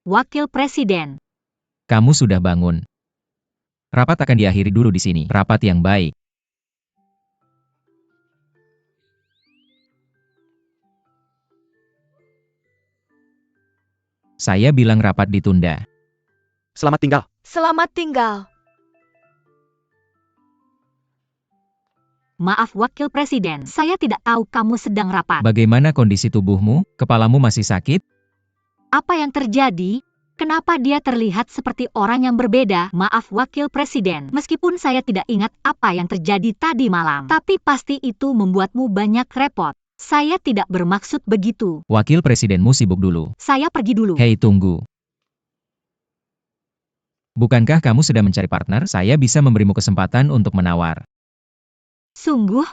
Wakil Presiden. Kamu sudah bangun. Rapat akan diakhiri dulu di sini. Rapat yang baik. Saya bilang rapat ditunda. Selamat tinggal. Selamat tinggal. Maaf Wakil Presiden, saya tidak tahu kamu sedang rapat. Bagaimana kondisi tubuhmu? Kepalamu masih sakit? Apa yang terjadi? Kenapa dia terlihat seperti orang yang berbeda? Maaf Wakil Presiden, meskipun saya tidak ingat apa yang terjadi tadi malam, tapi pasti itu membuatmu banyak repot. Saya tidak bermaksud begitu. Wakil Presidenmu sibuk dulu. Saya pergi dulu. Hei, tunggu. Bukankah kamu sedang mencari partner? Saya bisa memberimu kesempatan untuk menawar. Sungguh?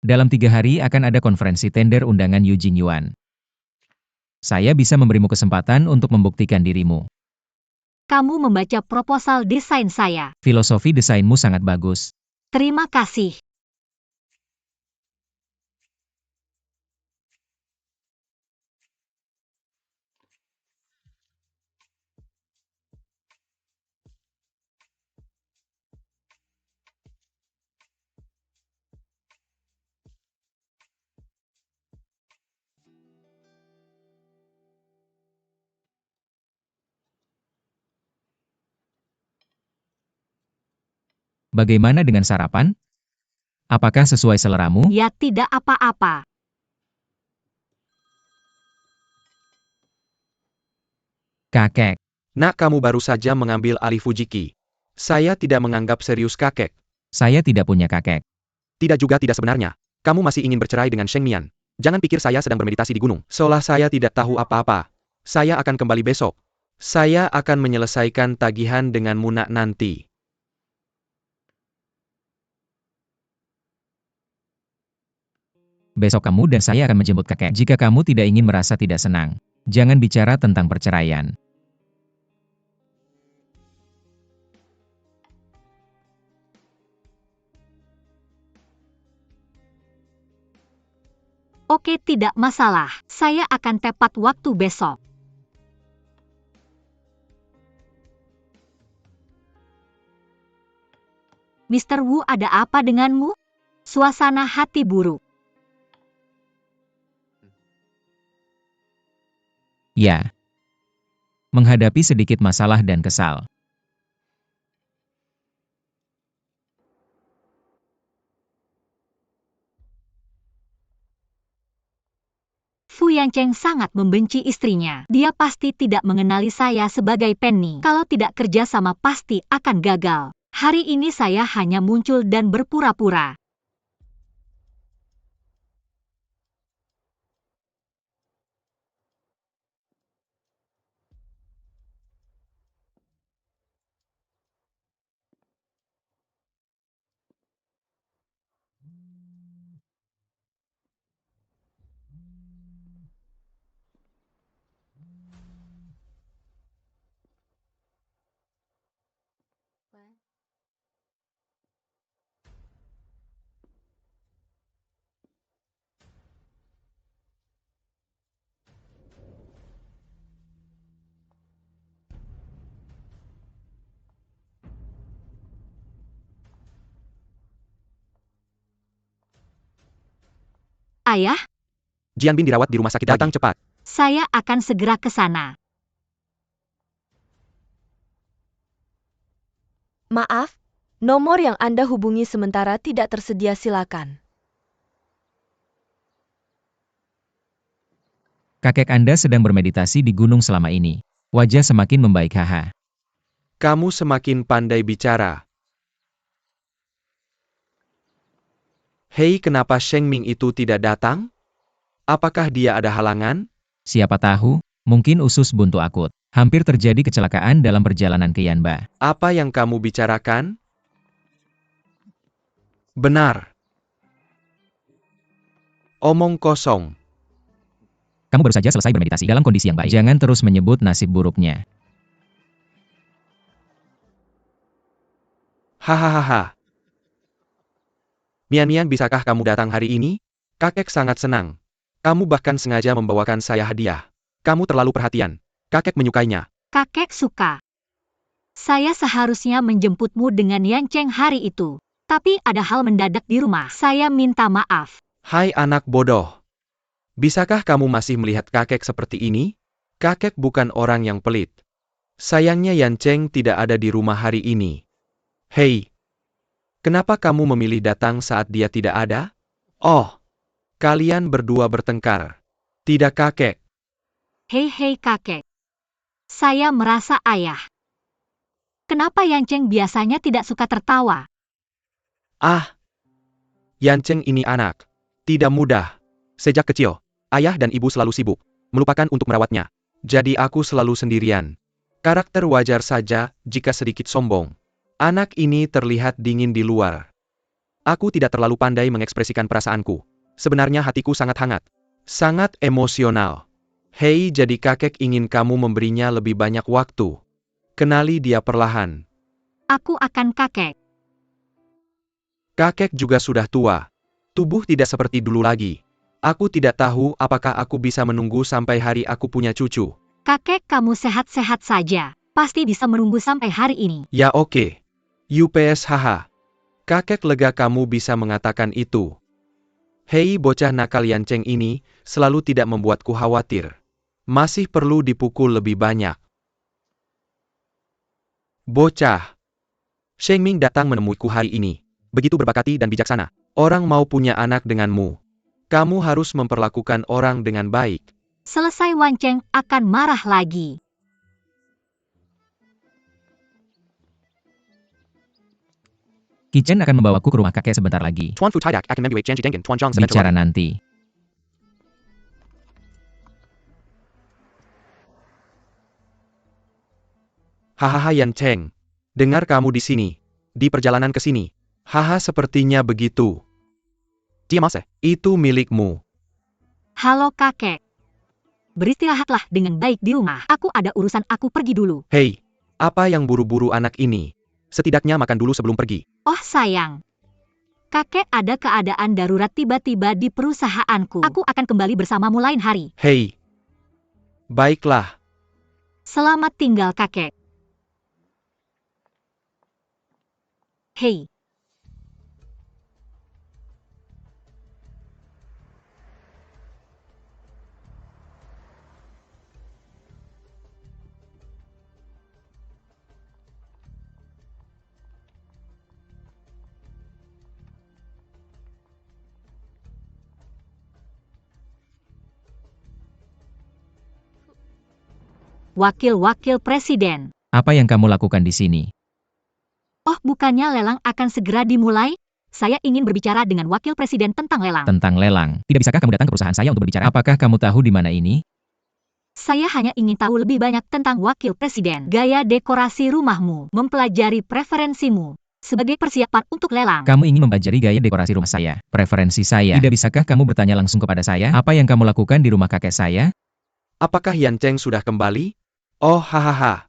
Dalam 3 hari akan ada konferensi tender undangan Eugene Yuan. Saya bisa memberimu kesempatan untuk membuktikan dirimu. Kamu membaca proposal desain saya. Filosofi desainmu sangat bagus. Terima kasih. Bagaimana dengan sarapan? Apakah sesuai seleramu? Ya tidak apa-apa. Kakek. Nak, kamu baru saja mengambil alih Fujiki. Saya tidak menganggap serius kakek. Saya tidak punya kakek. Tidak juga tidak sebenarnya. Kamu masih ingin bercerai dengan Sheng Mian. Jangan pikir saya sedang bermeditasi di gunung. Seolah saya tidak tahu apa-apa. Saya akan kembali besok. Saya akan menyelesaikan tagihan dengan Munak nanti. Besok kamu dan saya akan menjemput kakek. Jika kamu tidak ingin merasa tidak senang, jangan bicara tentang perceraian. Oke, tidak masalah. Saya akan tepat waktu besok. Mr. Wu, ada apa denganmu? Suasana hati buruk. Ya. Menghadapi sedikit masalah dan kesal. Fu Yancheng sangat membenci istrinya. Dia pasti tidak mengenali saya sebagai Penny. Kalau tidak kerja sama pasti akan gagal. Hari ini saya hanya muncul dan berpura-pura. Ayah, Jian Bin dirawat di rumah sakit. Datang cepat. saya akan segera ke sana. Maaf, nomor yang Anda hubungi sementara tidak tersedia, silakan. Kakek Anda sedang bermeditasi di gunung selama ini. Wajah semakin membaik, haha. Kamu semakin pandai bicara. Hei, kenapa Sheng Ming itu tidak datang? Apakah dia ada halangan? Siapa tahu, mungkin usus buntu akut. Hampir terjadi kecelakaan dalam perjalanan ke Yanba. Apa yang kamu bicarakan? Benar. Omong kosong. Kamu baru saja selesai bermeditasi dalam kondisi yang baik. Jangan terus menyebut nasib buruknya. Hahaha. Mian, bisakah kamu datang hari ini? Kakek sangat senang. Kamu bahkan sengaja membawakan saya hadiah. Kamu terlalu perhatian. Kakek menyukainya. Kakek suka. Saya seharusnya menjemputmu dengan Yanceng hari itu. Tapi ada hal mendadak di rumah. Saya minta maaf. Hai anak bodoh. Bisakah kamu masih melihat kakek seperti ini? Kakek bukan orang yang pelit. Sayangnya Yanceng tidak ada di rumah hari ini. Hei, kenapa kamu memilih datang saat dia tidak ada? Oh, kalian berdua bertengkar. Tidak kakek. Hei kakek. Saya merasa ayah. Kenapa Yanceng biasanya tidak suka tertawa? Ah, Yanceng ini anak. Tidak mudah. Sejak kecil, ayah dan ibu selalu sibuk, melupakan untuk merawatnya. Jadi aku selalu sendirian. Karakter wajar saja jika sedikit sombong. Anak ini terlihat dingin di luar. Aku tidak terlalu pandai mengekspresikan perasaanku. Sebenarnya hatiku sangat hangat. Sangat emosional. Hei, jadi kakek ingin kamu memberinya lebih banyak waktu. Kenali dia perlahan. Aku akan kakek. Kakek juga sudah tua. Tubuh tidak seperti dulu lagi. Aku tidak tahu apakah aku bisa menunggu sampai hari aku punya cucu. Kakek kamu sehat-sehat saja. Pasti bisa menunggu sampai hari ini. Ya oke. UPSHH. Kakek lega kamu bisa mengatakan itu. Hei bocah nakal Yanceng ini, selalu tidak membuatku khawatir. Masih perlu dipukul lebih banyak. Bocah. Sheng Ming datang menemuiku hari ini. Begitu berbakati dan bijaksana. Orang mau punya anak denganmu. Kamu harus memperlakukan orang dengan baik. Selesai Wanceng akan marah lagi. Kichen akan membawaku ke rumah kakek sebentar lagi. Tuan Fu Tidak akan membuat janji dengan Tuan Zhang Bicara nanti. Hahaha Yanceng. Dengar kamu di sini. Di perjalanan ke sini. Haha sepertinya begitu. Diamase, itu milikmu. Halo kakek. Beristirahatlah dengan baik di rumah. Aku ada urusan, aku pergi dulu. Hei, apa yang buru-buru anak ini? Setidaknya makan dulu sebelum pergi. Oh sayang. Kakek ada keadaan darurat tiba-tiba di perusahaanku. Aku akan kembali bersamamu lain hari. Hei. Baiklah. Selamat tinggal kakek. Hei. Wakil-wakil presiden. Apa yang kamu lakukan di sini? Oh, bukannya lelang akan segera dimulai? Saya ingin berbicara dengan wakil presiden tentang lelang. Tentang lelang. Tidak bisakah kamu datang ke perusahaan saya untuk berbicara? Apakah kamu tahu di mana ini? Saya hanya ingin tahu lebih banyak tentang wakil presiden. Gaya dekorasi rumahmu, mempelajari preferensimu. Sebagai persiapan untuk lelang. Kamu ingin mempelajari gaya dekorasi rumah saya, preferensi saya. Tidak bisakah kamu bertanya langsung kepada saya? Apa yang kamu lakukan di rumah kakek saya? Apakah Yanceng sudah kembali? Oh hahaha.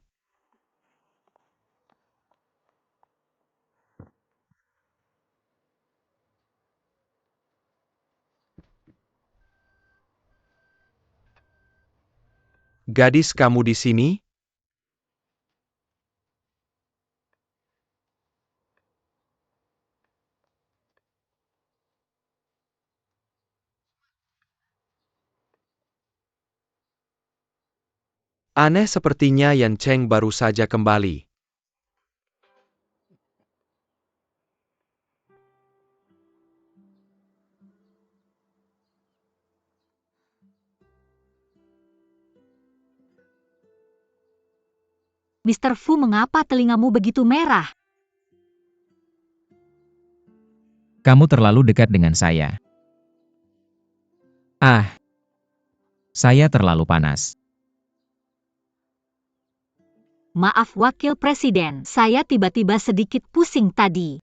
Gadis kamu di sini? Aneh sepertinya Yanceng baru saja kembali. Mr. Fu, mengapa telingamu begitu merah? Kamu terlalu dekat dengan saya. Ah, saya terlalu panas. Maaf wakil presiden, saya tiba-tiba sedikit pusing tadi.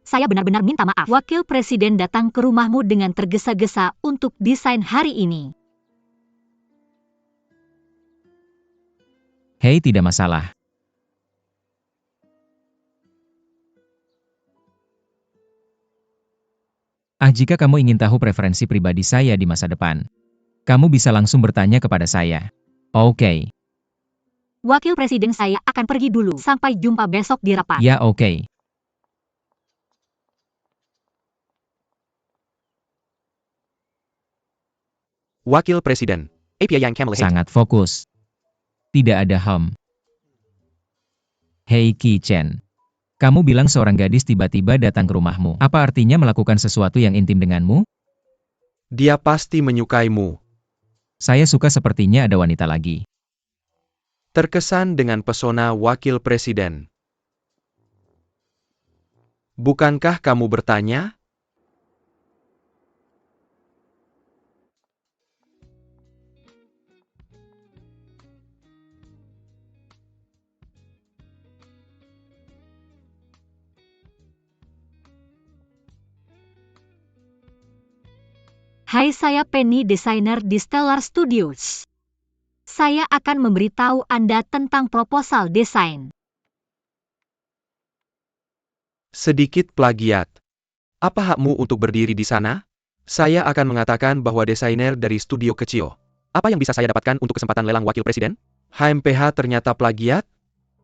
Saya benar-benar minta maaf. Wakil presiden datang ke rumahmu dengan tergesa-gesa untuk desain hari ini. Hei, tidak masalah. Jika kamu ingin tahu preferensi pribadi saya di masa depan, kamu bisa langsung bertanya kepada saya. Oke. Wakil Presiden, saya akan pergi dulu. Sampai jumpa besok di rapat. Ya, oke. Wakil Presiden. API yang Camel Hate. Sangat fokus. Tidak ada Hei Ki Chen. Kamu bilang seorang gadis tiba-tiba datang ke rumahmu. Apa artinya melakukan sesuatu yang intim denganmu? Dia pasti menyukaimu. Saya suka sepertinya ada wanita lagi. Terkesan dengan pesona Wakil Presiden. Bukankah kamu bertanya? Hai, saya Penny, desainer di Stellar Studios. Saya akan memberitahu Anda tentang proposal desain. Sedikit plagiat. Apa hakmu untuk berdiri di sana? Saya akan mengatakan bahwa desainer dari studio kecil. Apa yang bisa saya dapatkan untuk kesempatan lelang Wakil Presiden? HMPH ternyata plagiat?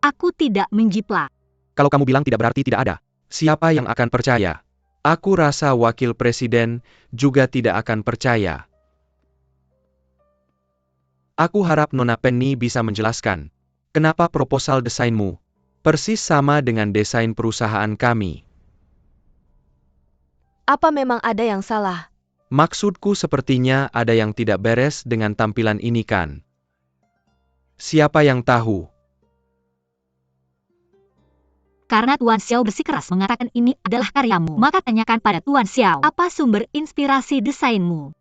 Aku tidak menjiplak. Kalau kamu bilang tidak berarti tidak ada. Siapa yang akan percaya? Aku rasa Wakil Presiden juga tidak akan percaya. Aku harap Nona Penny bisa menjelaskan. Kenapa proposal desainmu persis sama dengan desain perusahaan kami? Apa memang ada yang salah? Maksudku sepertinya ada yang tidak beres dengan tampilan ini kan? Siapa yang tahu? Karena Tuan Xiao bersikeras mengatakan ini adalah karyamu, maka tanyakan pada Tuan Xiao, apa sumber inspirasi desainmu?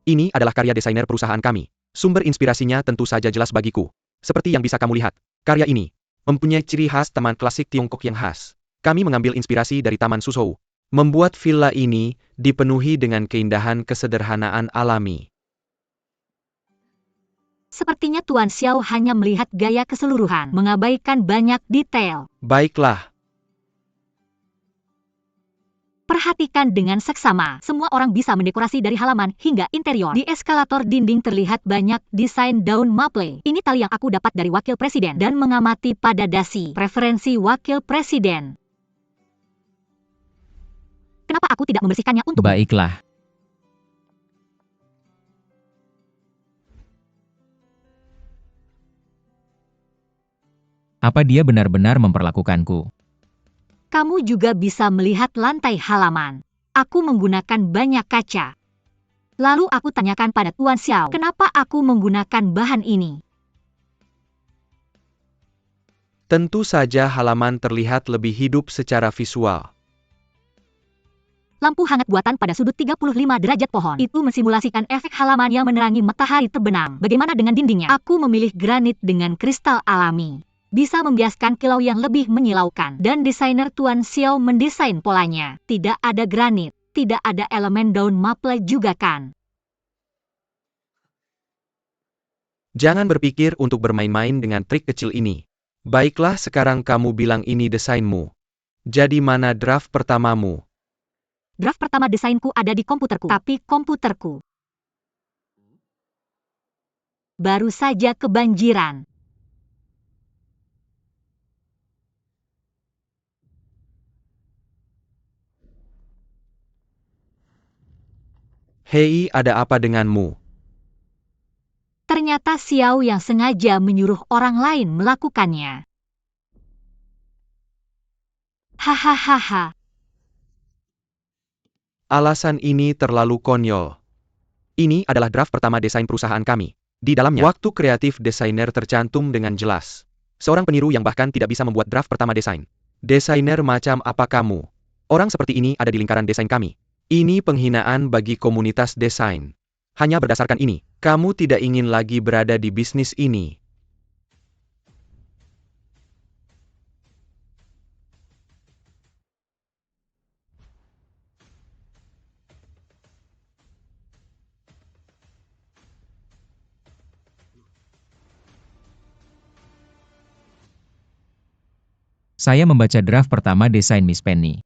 Ini adalah karya desainer perusahaan kami. Sumber inspirasinya tentu saja jelas bagiku. Seperti yang bisa kamu lihat, karya ini mempunyai ciri khas taman klasik Tiongkok yang khas. Kami mengambil inspirasi dari Taman Suzhou. Membuat villa ini dipenuhi dengan keindahan kesederhanaan alami. Sepertinya Tuan Xiao hanya melihat gaya keseluruhan, mengabaikan banyak detail. Baiklah, Perhatikan dengan seksama, semua orang bisa mendekorasi dari halaman hingga interior. Di eskalator dinding terlihat banyak desain daun maple. Ini tali yang aku dapat dari Wakil Presiden dan mengamati pada dasi. Preferensi Wakil Presiden. Kenapa aku tidak membersihkannya untuk... Baiklah. Apa dia benar-benar memperlakukanku? Kamu juga bisa melihat lantai halaman. Aku menggunakan banyak kaca. Lalu aku tanyakan pada Tuan Xiao, kenapa aku menggunakan bahan ini? tentu saja halaman terlihat lebih hidup secara visual. Lampu hangat buatan pada sudut 35 derajat pohon. Itu mensimulasikan efek halaman yang menerangi matahari terbenam. Bagaimana dengan dindingnya? Aku memilih granit dengan kristal alami. Bisa membiaskan kilau yang lebih menyilaukan. Dan desainer Tuan Xiao mendesain polanya. Tidak ada granit, tidak ada elemen daun maple juga kan? Jangan berpikir untuk bermain-main dengan trik kecil ini. Baiklah, sekarang kamu bilang ini desainmu. Jadi mana draft pertamamu? Draft pertama desainku ada di komputerku. Tapi komputerku baru saja kebanjiran. Hei, ada apa denganmu? Ternyata Xiao yang sengaja menyuruh orang lain melakukannya. Hahaha. Alasan ini terlalu konyol. Ini adalah draft pertama desain perusahaan kami. Di dalamnya, waktu kreatif desainer tercantum dengan jelas. Seorang peniru yang bahkan tidak bisa membuat draft pertama desain. Desainer macam apa kamu? Orang seperti ini ada di lingkaran desain kami. Ini penghinaan bagi komunitas desain. Hanya berdasarkan ini, kamu tidak ingin lagi berada di bisnis ini. Saya membaca draft pertama desain Miss Penny.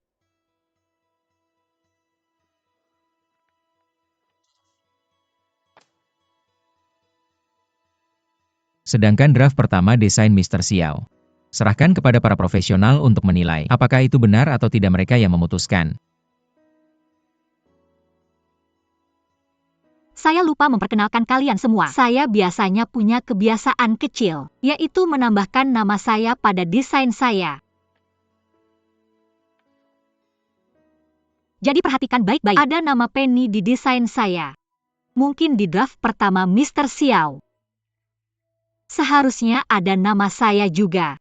Sedangkan draft pertama desain Mr. Xiao. Serahkan kepada para profesional untuk menilai apakah itu benar atau tidak, mereka yang memutuskan. Saya lupa memperkenalkan kalian semua. Saya biasanya punya kebiasaan kecil, yaitu menambahkan nama saya pada desain saya. Jadi perhatikan baik-baik, ada nama Penny di desain saya. Mungkin di draft pertama Mr. Xiao. Seharusnya ada nama saya juga.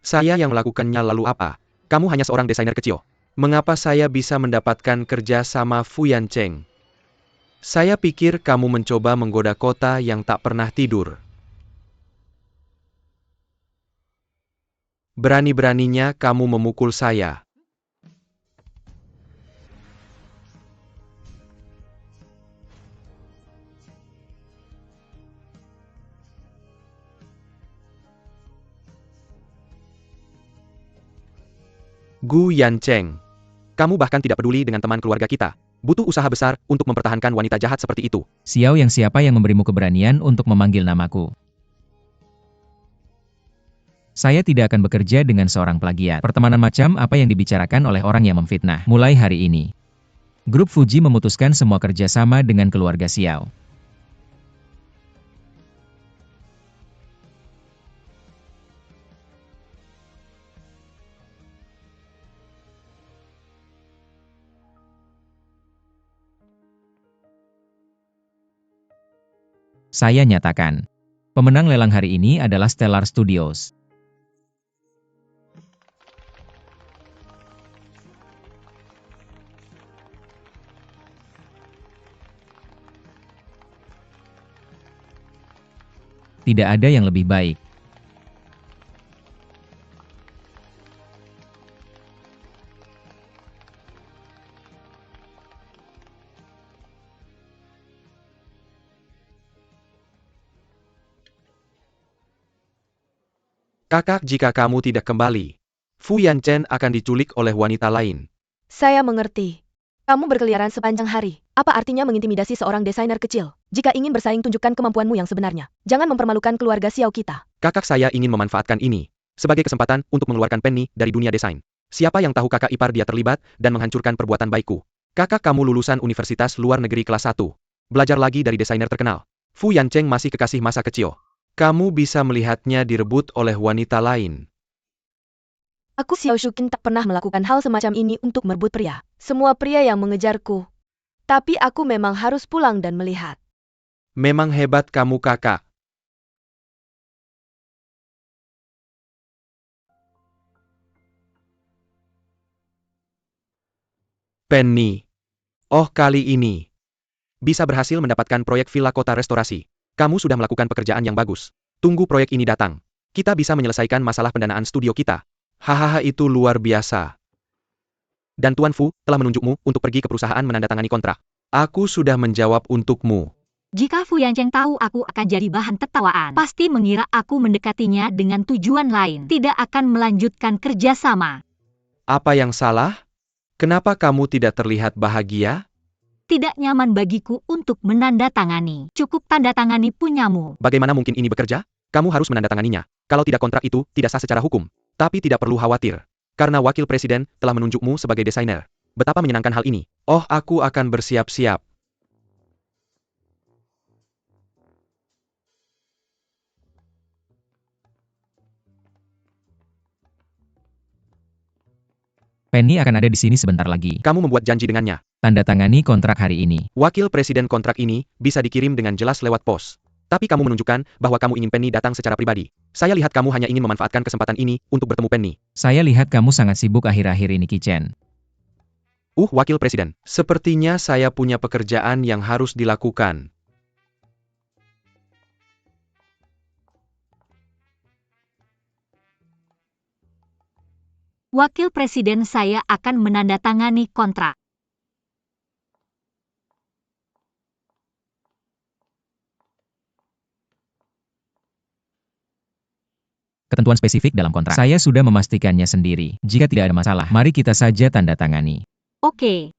Saya yang melakukannya, lalu apa? Kamu hanya seorang desainer kecil. Mengapa saya bisa mendapatkan kerja sama Fu Yancheng? Saya pikir kamu mencoba menggoda kota yang tak pernah tidur. Berani-beraninya kamu memukul saya. Gu Yancheng. Kamu bahkan tidak peduli dengan teman keluarga kita. Butuh usaha besar untuk mempertahankan wanita jahat seperti itu. Xiao yang siapa yang memberimu keberanian untuk memanggil namaku? Saya tidak akan bekerja dengan seorang plagiat. Pertemanan macam apa yang dibicarakan oleh orang yang memfitnah? Mulai hari ini, grup Fuji memutuskan semua kerjasama dengan keluarga Xiao. Saya nyatakan, pemenang lelang hari ini adalah Stellar Studios. Tidak ada yang lebih baik. Kakak, jika kamu tidak kembali, Fu Yanchen akan diculik oleh wanita lain. Saya mengerti. Kamu berkeliaran sepanjang hari. Apa artinya mengintimidasi seorang desainer kecil? Jika ingin bersaing, tunjukkan kemampuanmu yang sebenarnya. Jangan mempermalukan keluarga Xiao kita. Kakak saya ingin memanfaatkan ini sebagai kesempatan untuk mengeluarkan Penny dari dunia desain. Siapa yang tahu kakak ipar dia terlibat dan menghancurkan perbuatan baikku. Kakak kamu lulusan universitas luar negeri kelas 1. Belajar lagi dari desainer terkenal. Fu Yancheng masih kekasih masa kecil. Kamu bisa melihatnya direbut oleh wanita lain. Aku Xiao Shuqin tak pernah melakukan hal semacam ini untuk merebut pria. Semua pria yang mengejarku. Tapi aku memang harus pulang dan melihat. Memang hebat kamu, kakak. Penny. Oh, kali ini bisa berhasil mendapatkan proyek villa kota restorasi. Kamu sudah melakukan pekerjaan yang bagus. Tunggu proyek ini datang. Kita bisa menyelesaikan masalah pendanaan studio kita. Hahaha, itu luar biasa. Dan Tuan Fu telah menunjukmu untuk pergi ke perusahaan menandatangani kontrak. Aku sudah menjawab untukmu. Jika Fu Yancheng tahu aku akan jadi bahan tertawaan, pasti mengira aku mendekatinya dengan tujuan lain, tidak akan melanjutkan kerjasama. Apa yang salah? Kenapa kamu tidak terlihat bahagia? Tidak nyaman bagiku untuk menandatangani. Cukup tanda tangani punyamu. Bagaimana mungkin ini bekerja? Kamu harus menandatanganinya. Kalau tidak, kontrak itu tidak sah secara hukum. Tapi tidak perlu khawatir. Karena wakil presiden telah menunjukmu sebagai desainer. Betapa menyenangkan hal ini. Oh, aku akan bersiap-siap. Penny akan ada di sini sebentar lagi. Kamu membuat janji dengannya. Tanda tangani kontrak hari ini. Wakil presiden, kontrak ini bisa dikirim dengan jelas lewat pos. Tapi kamu menunjukkan bahwa kamu ingin Penny datang secara pribadi. Saya lihat kamu hanya ingin memanfaatkan kesempatan ini untuk bertemu Penny. Saya lihat kamu sangat sibuk akhir-akhir ini, Qi Chen. Wakil presiden. Sepertinya saya punya pekerjaan yang harus dilakukan. Wakil presiden, saya akan menandatangani kontrak. Ketentuan spesifik dalam kontrak. Saya sudah memastikannya sendiri. Jika tidak ada masalah, mari kita saja tanda tangani. Oke.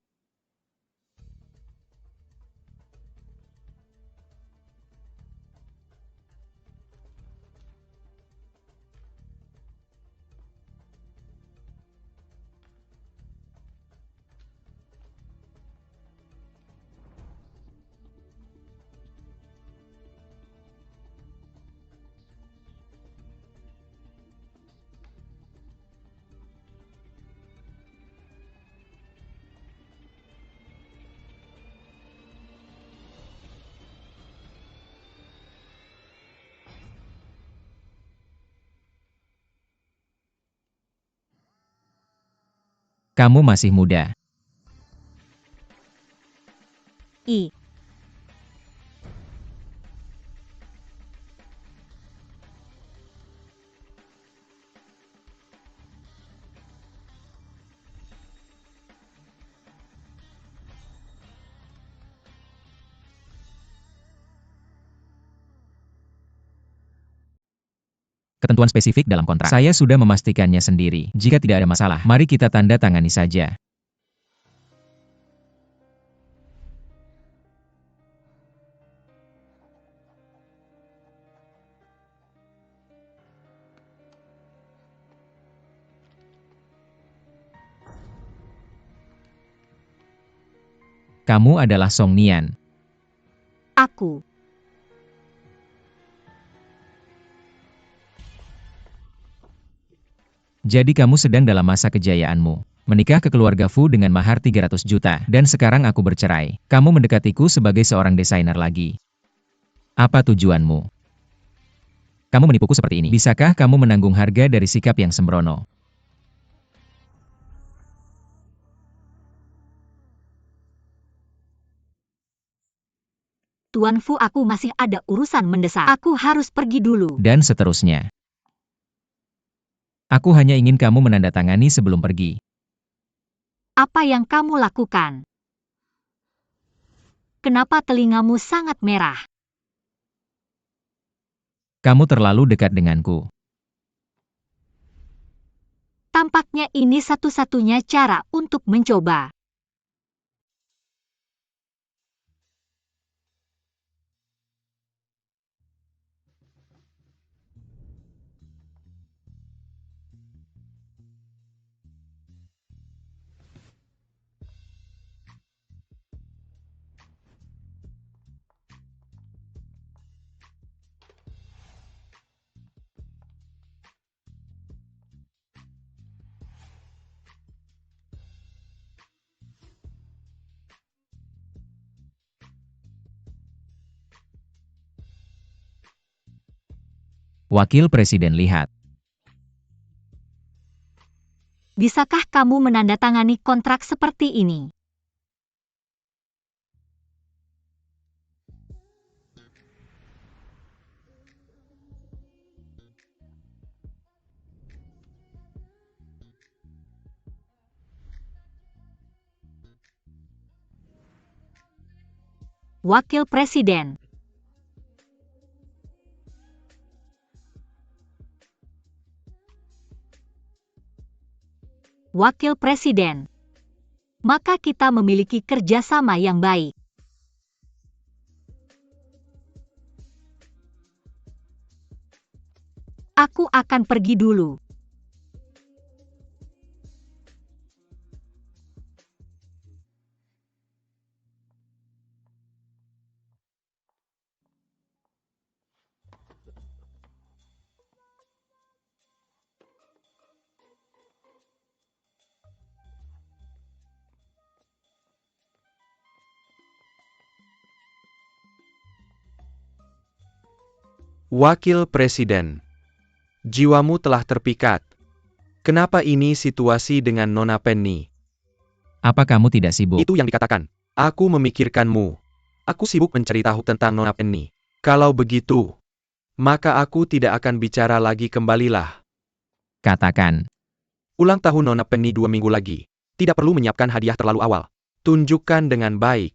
Kamu masih muda. I. Ketentuan spesifik dalam kontrak. Saya sudah memastikannya sendiri. Jika tidak ada masalah, mari kita tanda tangani saja. Kamu adalah Song Nian. Aku. Jadi kamu sedang dalam masa kejayaanmu. Menikah ke keluarga Fu dengan mahar 300 juta. Dan sekarang aku bercerai. Kamu mendekatiku sebagai seorang desainer lagi. Apa tujuanmu? Kamu menipuku seperti ini. Bisakah kamu menanggung harga dari sikap yang sembrono? Tuan Fu, aku masih ada urusan mendesak. Aku harus pergi dulu. Dan seterusnya. Aku hanya ingin kamu menandatangani sebelum pergi. Apa yang kamu lakukan? Kenapa telingamu sangat merah? Kamu terlalu dekat denganku. Tampaknya ini satu-satunya cara untuk mencoba. Wakil Presiden lihat. Bisakah kamu menandatangani kontrak seperti ini? Wakil Presiden. Wakil Presiden. Maka kita memiliki kerjasama yang baik. Aku akan pergi dulu. Wakil Presiden. Jiwamu telah terpikat. Kenapa ini situasi dengan Nona Penny? Apa kamu tidak sibuk? Itu yang dikatakan. Aku memikirkanmu. Aku sibuk mencari tahu tentang Nona Penny. Kalau begitu, maka aku tidak akan bicara lagi, kembalilah. Katakan. Ulang tahun Nona Penny 2 minggu lagi. Tidak perlu menyiapkan hadiah terlalu awal. Tunjukkan dengan baik.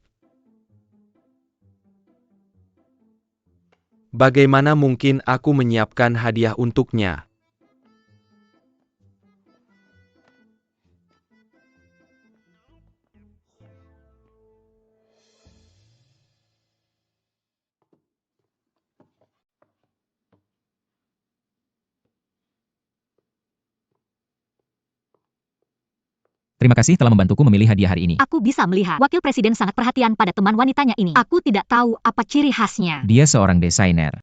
Bagaimana mungkin aku menyiapkan hadiah untuknya? Terima kasih telah membantuku memilih hadiah hari ini. Aku bisa melihat wakil presiden sangat perhatian pada teman wanitanya ini. Aku tidak tahu apa ciri khasnya. Dia seorang desainer.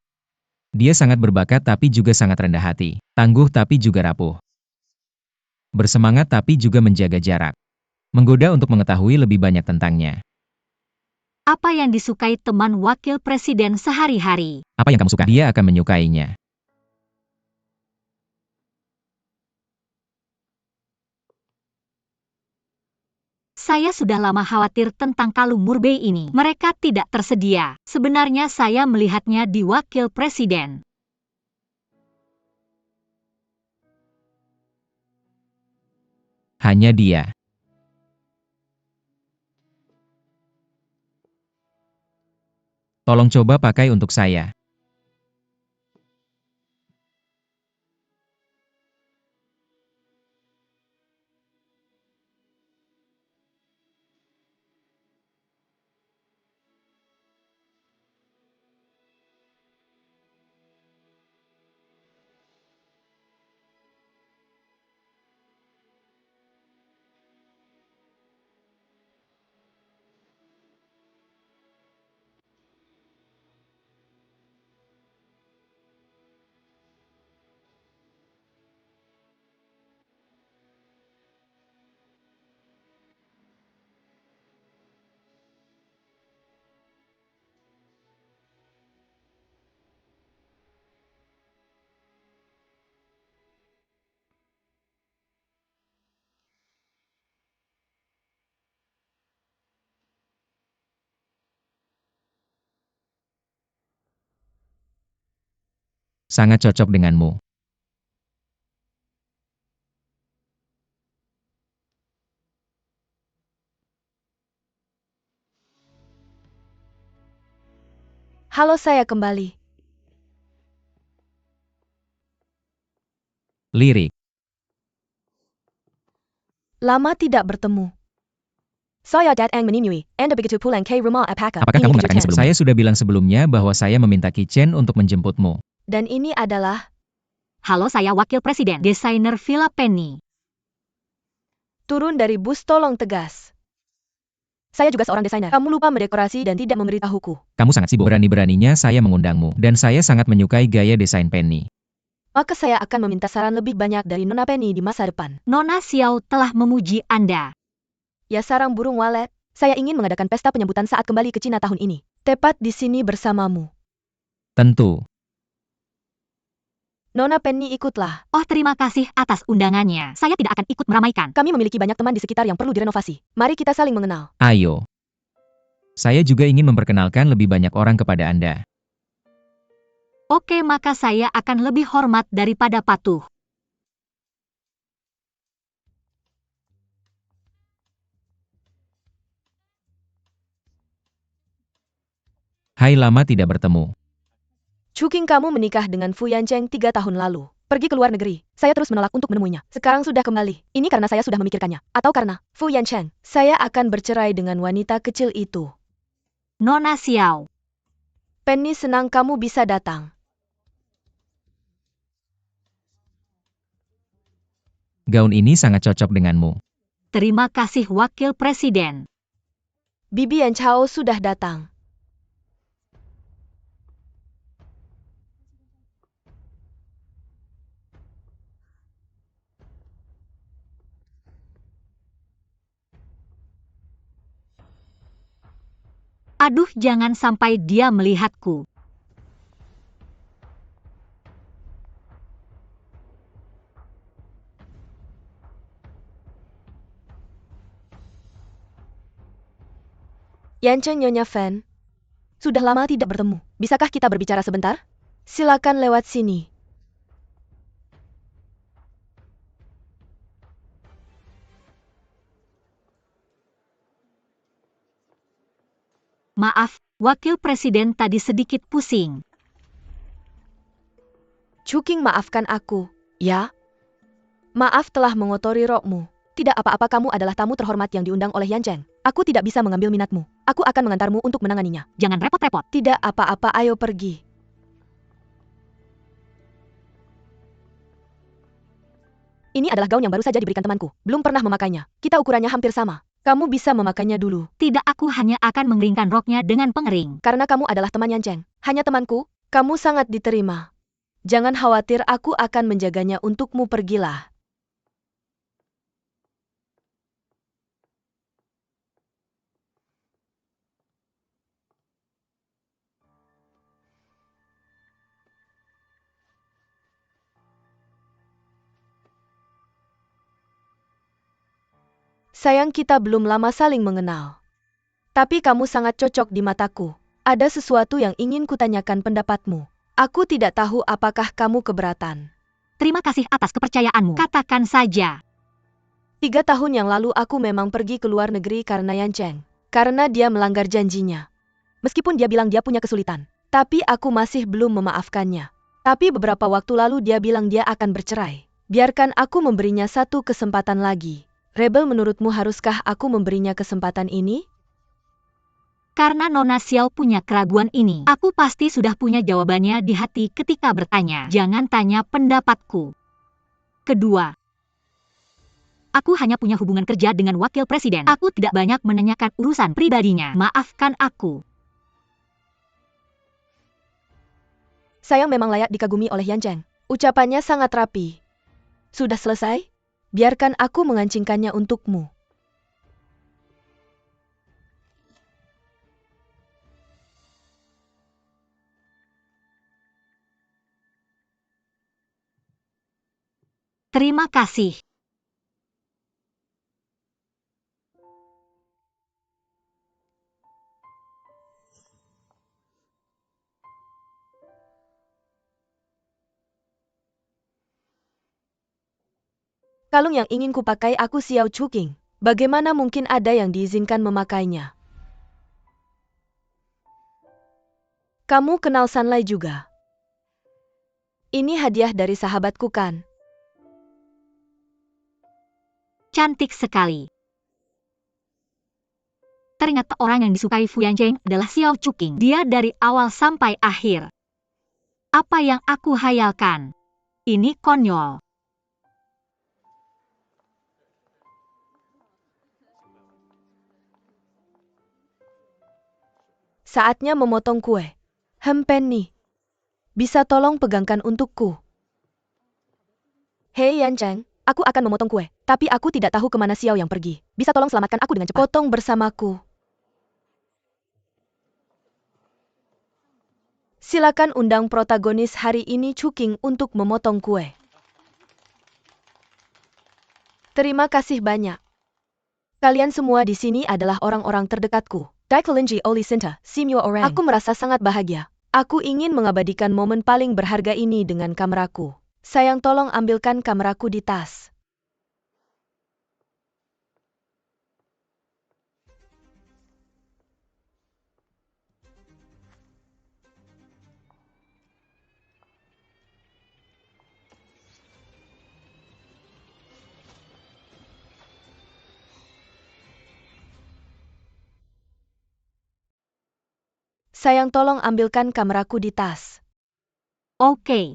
Dia sangat berbakat tapi juga sangat rendah hati. Tangguh tapi juga rapuh. Bersemangat tapi juga menjaga jarak. Menggoda untuk mengetahui lebih banyak tentangnya. Apa yang disukai teman wakil presiden sehari-hari? Apa yang kamu suka? Dia akan menyukainya. Saya sudah lama khawatir tentang kalung Murbei ini. Mereka tidak tersedia. Sebenarnya saya melihatnya di wakil presiden. Hanya dia. Tolong coba pakai untuk saya. Sangat cocok denganmu. Halo, saya kembali. Lirik. Lama tidak bertemu. Saya datang menemui Anda begitu pulang ke rumah apakah Apakah ini kamu mengatakannya kejutan? sebelumnya? Saya sudah bilang sebelumnya bahwa saya meminta Kitchen untuk menjemputmu. Dan ini adalah Halo, saya wakil presiden, desainer Villa Penny. turun dari bus, tolong tegas. Saya juga seorang desainer. Kamu lupa mendekorasi dan tidak memberitahuku. Kamu sangat sibuk. Berani-beraninya saya mengundangmu. Dan saya sangat menyukai gaya desain Penny. Maka saya akan meminta saran lebih banyak dari Nona Penny di masa depan. Nona Xiao telah memuji Anda. Ya, sarang burung walet. Saya ingin mengadakan pesta penyambutan saat kembali ke Cina tahun ini. Tepat di sini bersamamu. Tentu. Nona Penny, ikutlah. Oh, terima kasih atas undangannya. Saya tidak akan ikut meramaikan. Kami memiliki banyak teman di sekitar yang perlu direnovasi. Mari kita saling mengenal. Ayo. Saya juga ingin memperkenalkan lebih banyak orang kepada Anda. Oke, maka saya akan lebih hormat daripada patuh. Hai, lama tidak bertemu. Chuking, kamu menikah dengan Fu Yancheng 3 tahun lalu. Pergi ke luar negeri. Saya terus menolak untuk menemuinya. Sekarang sudah kembali. Ini karena saya sudah memikirkannya. Atau karena Fu Yancheng. Saya akan bercerai dengan wanita kecil itu. Nona Xiao. Penny, senang kamu bisa datang. Gaun ini sangat cocok denganmu. Terima kasih wakil presiden. Bibi dan Chao sudah datang. Aduh, jangan sampai dia melihatku. Yancheng, Nyonya Fan. Sudah lama tidak bertemu. Bisakah kita berbicara sebentar? Silakan lewat sini. Maaf, wakil presiden tadi sedikit pusing. Chuking, maafkan aku. Ya? Maaf telah mengotori rokmu. Tidak apa-apa, kamu adalah tamu terhormat yang diundang oleh Yancheng. Aku tidak bisa mengambil minatmu. Aku akan mengantarmu untuk menanganinya. Jangan repot-repot. Tidak apa-apa, ayo pergi. Ini adalah gaun yang baru saja diberikan temanku. Belum pernah memakainya. Kita ukurannya hampir sama. Kamu bisa memakainya dulu. Tidak, aku hanya akan mengeringkan roknya dengan pengering. Karena kamu adalah teman Yancheng. Hanya temanku, kamu sangat diterima. Jangan khawatir, aku akan menjaganya untukmu, pergilah. Sayang kita belum lama saling mengenal. Tapi kamu sangat cocok di mataku. Ada sesuatu yang ingin kutanyakan pendapatmu. Aku tidak tahu apakah kamu keberatan. Terima kasih atas kepercayaanmu. Katakan saja. 3 tahun yang lalu aku memang pergi ke luar negeri karena Yan Cheng. Karena dia melanggar janjinya. Meskipun dia bilang dia punya kesulitan. Tapi aku masih belum memaafkannya. Tapi beberapa waktu lalu dia bilang dia akan bercerai. Biarkan aku memberinya satu kesempatan lagi. Rebel, menurutmu haruskah aku memberinya kesempatan ini? Karena Nona Xiao punya keraguan ini, aku pasti sudah punya jawabannya di hati ketika bertanya. Jangan tanya pendapatku. Kedua, aku hanya punya hubungan kerja dengan wakil presiden. Aku tidak banyak menanyakan urusan pribadinya. Maafkan aku. Sayang memang layak dikagumi oleh Yan Cheng. Ucapannya sangat rapi. Sudah selesai? Biarkan aku mengancingkannya untukmu. Terima kasih. Kalung yang ingin kupakai aku Xiao Chuking. Bagaimana mungkin ada yang diizinkan memakainya? Kamu kenal Sanlai juga? Ini hadiah dari sahabatku kan? Cantik sekali. Ternyata orang yang disukai Fu Yancheng adalah Xiao Chuking. Dia dari awal sampai akhir. Apa yang aku hayalkan? Ini konyol. Saatnya memotong kue. Penny. Bisa tolong pegangkan untukku? Hei Yan Cheng, aku akan memotong kue. Tapi aku tidak tahu kemana Xiao yang pergi. Bisa tolong selamatkan aku dengan cepat? Potong bersamaku. Silakan undang protagonis hari ini Chuking untuk memotong kue. Terima kasih banyak. Kalian semua di sini adalah orang-orang terdekatku. Daikolinji Oli Sinta, Simyo Orang. Aku merasa sangat bahagia. Aku ingin mengabadikan momen paling berharga ini dengan kameraku. Sayang, tolong ambilkan kameraku di tas. Sayang, tolong ambilkan kameraku di tas. Oke.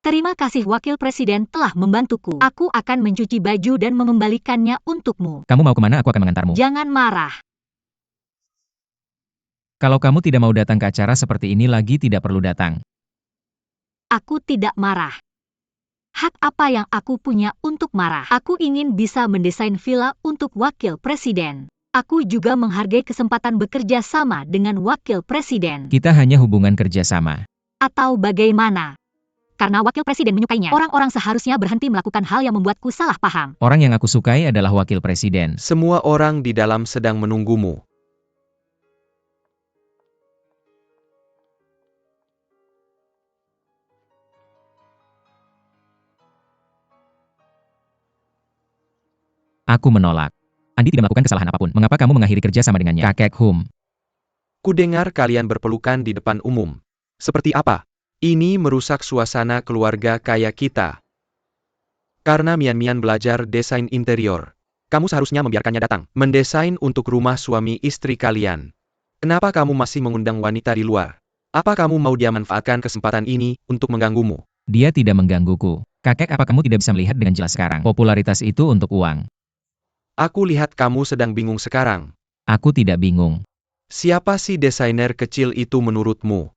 Terima kasih Wakil Presiden telah membantuku. Aku akan mencuci baju dan mengembalikannya untukmu. Kamu mau kemana? Aku akan mengantarmu. Jangan marah. Kalau kamu tidak mau datang ke acara seperti ini lagi, tidak perlu datang. Aku tidak marah. Hak apa yang aku punya untuk marah? Aku ingin bisa mendesain villa untuk Wakil Presiden. Aku juga menghargai kesempatan bekerja sama dengan Wakil Presiden. Kita hanya hubungan kerja sama. Atau bagaimana? karena wakil presiden menyukainya. Orang-orang seharusnya berhenti melakukan hal yang membuatku salah paham. Orang yang aku sukai adalah wakil presiden. Semua orang di dalam sedang menunggumu. Aku menolak. Andi tidak melakukan kesalahan apapun. Mengapa kamu mengakhiri kerja sama dengannya? Kakek Hum. Kudengar kalian berpelukan di depan umum. Seperti apa? Ini merusak suasana keluarga kaya kita. Karena Mian-Mian belajar desain interior. Kamu seharusnya membiarkannya datang, mendesain untuk rumah suami istri kalian. Kenapa kamu masih mengundang wanita di luar? Apa kamu mau dia manfaatkan kesempatan ini untuk mengganggumu? Dia tidak menggangguku. Kakek, apa kamu tidak bisa melihat dengan jelas sekarang? Popularitas itu untuk uang. Aku lihat kamu sedang bingung sekarang. Aku tidak bingung. Siapa sih desainer kecil itu menurutmu?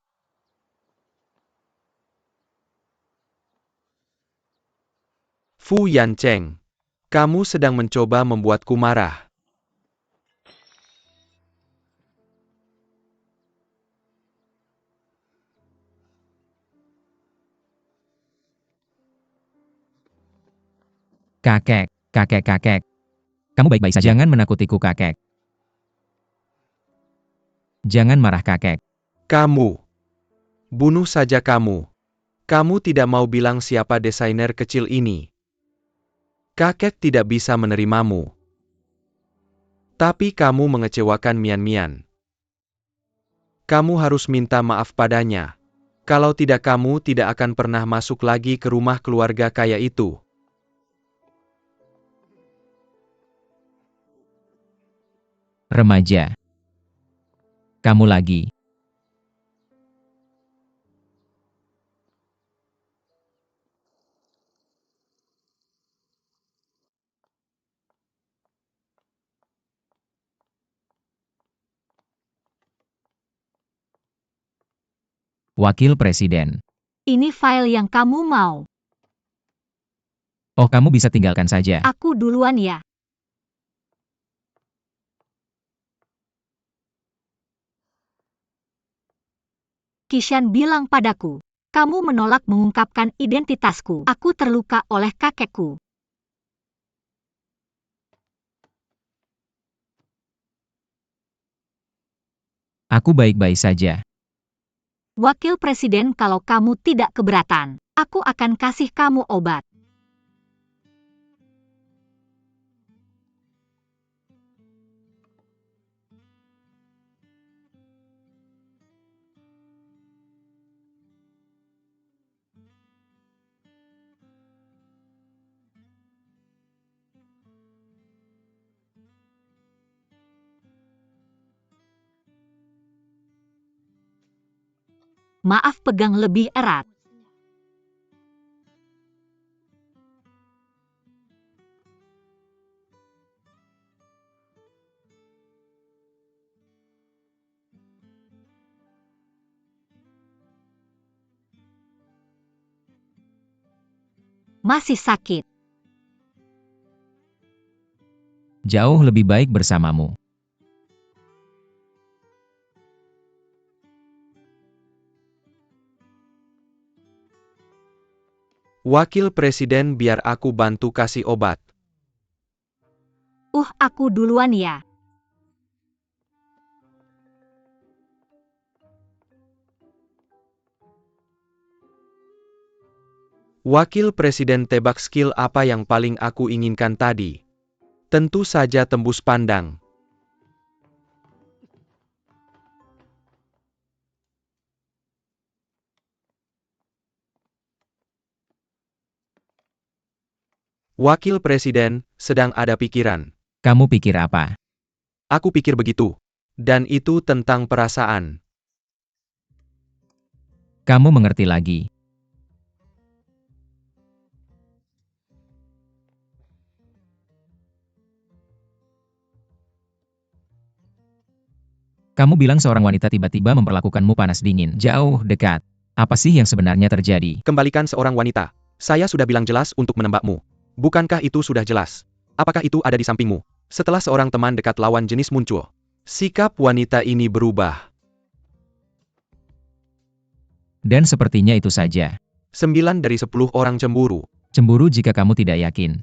Fu Yancheng. Kamu sedang mencoba membuatku marah. Kakek. Kamu baik-baik saja. Jangan menakutiku, kakek. Jangan marah, kakek. Kamu. Bunuh saja kamu. Kamu tidak mau bilang siapa desainer kecil ini. Kakek tidak bisa menerimamu. Tapi kamu mengecewakan Mian-Mian. Kamu harus minta maaf padanya. Kalau tidak, kamu tidak akan pernah masuk lagi ke rumah keluarga kaya itu. Remaja. Kamu lagi. Wakil Presiden. Ini file yang kamu mau. Oh, kamu bisa tinggalkan saja. Aku duluan ya. Kishan bilang padaku, kamu menolak mengungkapkan identitasku. Aku terluka oleh kakekku. Aku baik-baik saja. Wakil Presiden, kalau kamu tidak keberatan, aku akan kasih kamu obat. Maaf, pegang lebih erat. Masih sakit. Jauh lebih baik bersamamu. Wakil Presiden, biar aku bantu kasih obat. Aku duluan ya. Wakil Presiden, tebak skill apa yang paling aku inginkan tadi? Tentu saja tembus pandang. Wakil Presiden, sedang ada pikiran. Kamu pikir apa? Aku pikir begitu. Dan itu tentang perasaan. Kamu mengerti lagi. Kamu bilang seorang wanita tiba-tiba memperlakukanmu panas dingin, jauh, dekat. Apa sih yang sebenarnya terjadi? Kembalikan seorang wanita. Saya sudah bilang jelas untuk menembakmu. Bukankah itu sudah jelas? Apakah itu ada di sampingmu? Setelah seorang teman dekat lawan jenis muncul, sikap wanita ini berubah. Dan sepertinya itu saja. 9 dari 10 orang cemburu. Cemburu jika kamu tidak yakin.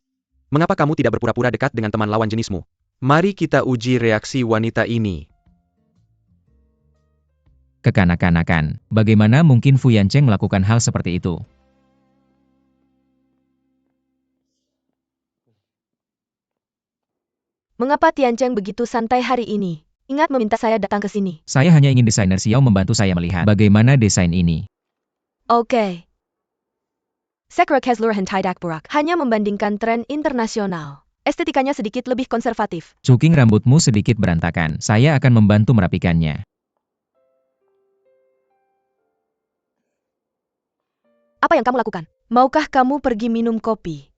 Mengapa kamu tidak berpura-pura dekat dengan teman lawan jenismu? Mari kita uji reaksi wanita ini. Kekanak-kanakan. Bagaimana mungkin Fu Yancheng melakukan hal seperti itu? Mengapa Tiancheng begitu santai hari ini? Ingat meminta saya datang ke sini. Saya hanya ingin desainer Xiao membantu saya melihat bagaimana desain ini. Oke. Sekre Keslur Hentai Burak hanya membandingkan tren internasional. Estetikanya sedikit lebih konservatif. Cuking rambutmu sedikit berantakan. Saya akan membantu merapikannya. Apa yang kamu lakukan? Maukah kamu pergi minum kopi?